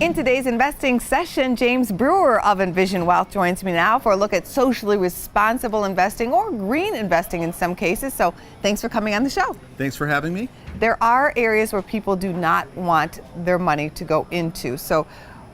In today's investing session, James Brewer of Envision Wealth joins me now for a look at socially responsible investing or green investing in some cases. So thanks for coming on the show. Thanks for having me. There are areas where people do not want their money to go into. So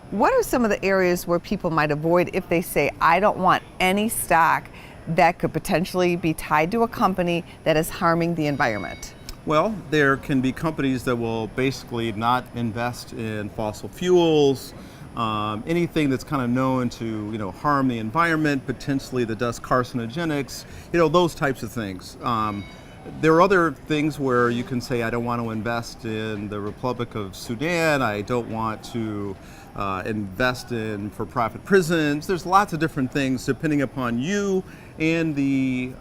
what are some of the areas where people might avoid if they say, I don't want any stock that could potentially be tied to a company that is harming the environment? Well, there can be companies that will basically not invest in fossil fuels, anything that's kind of known to, harm the environment, potentially that does carcinogenics, those types of things. There are other things where you can say, I don't want to invest in the Republic of Sudan, I don't want to invest in for-profit prisons. There's lots of different things depending upon you and the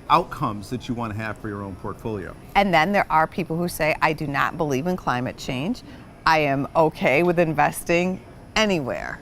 outcomes that you want to have for your own portfolio. And then there are people who say, I do not believe in climate change. I am okay with investing anywhere.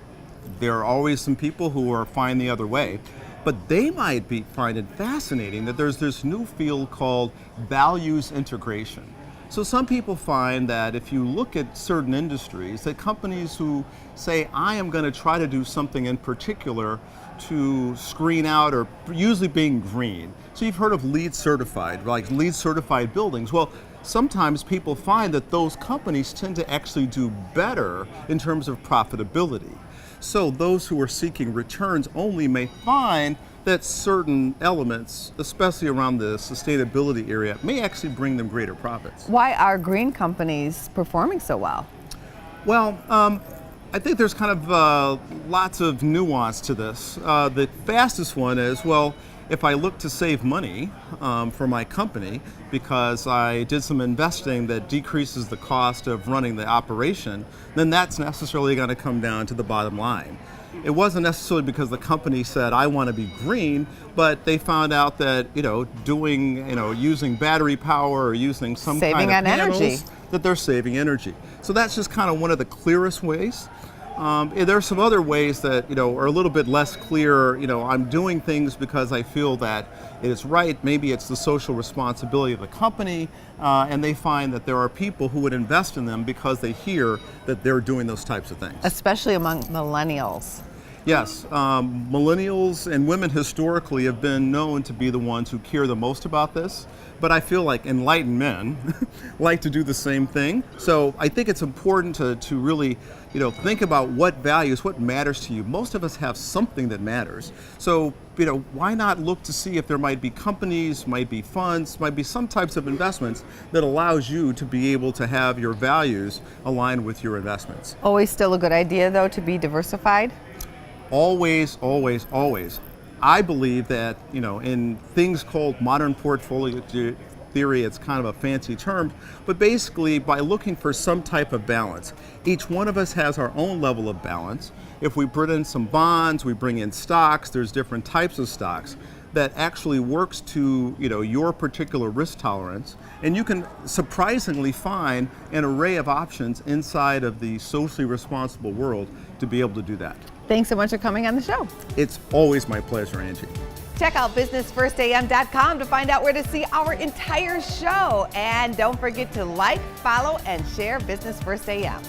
There are always some people who are fine the other way, but they might find it fascinating that there's this new field called values integration. So some people find that if you look at certain industries, that companies who say, I am going to try to do something in particular to screen out, or usually being green. So you've heard of LEED certified, like LEED certified buildings. Well, sometimes people find that those companies tend to actually do better in terms of profitability. So those who are seeking returns only may find that certain elements, especially around the sustainability area, may actually bring them greater profits. Why are green companies performing so well? Well, I think there's kind of lots of nuance to this. The fastest one is, well, if I look to save money for my company because I did some investing that decreases the cost of running the operation, then that's necessarily going to come down to the bottom line. It wasn't necessarily because the company said, I want to be green, but they found out that, using battery power or using some saving kind of on panels, energy, that they're saving energy. So that's just kind of one of the clearest ways. There are some other ways that are a little bit less clear. I'm doing things because I feel that it is right. Maybe it's the social responsibility of the company, and they find that there are people who would invest in them because they hear that they're doing those types of things. especially among millennials. Yes, millennials and women historically have been known to be the ones who care the most about this, but I feel like enlightened men like to do the same thing. So I think it's important to really, think about what values, what matters to you. Most of us have something that matters. So, why not look to see if there might be companies, might be funds, might be some types of investments that allows you to be able to have your values aligned with your investments. Always still a good idea, though, to be diversified? Always, always, always. I believe that, in things called modern portfolio theory, it's kind of a fancy term, but basically by looking for some type of balance. Each one of us has our own level of balance. If we bring in some bonds, we bring in stocks, there's different types of stocks that actually works to your particular risk tolerance, and you can surprisingly find an array of options inside of the socially responsible world to be able to do that. Thanks so much for coming on the show. It's always my pleasure, Angie. Check out businessfirstam.com to find out where to see our entire show. And don't forget to like, follow, and share Business First AM.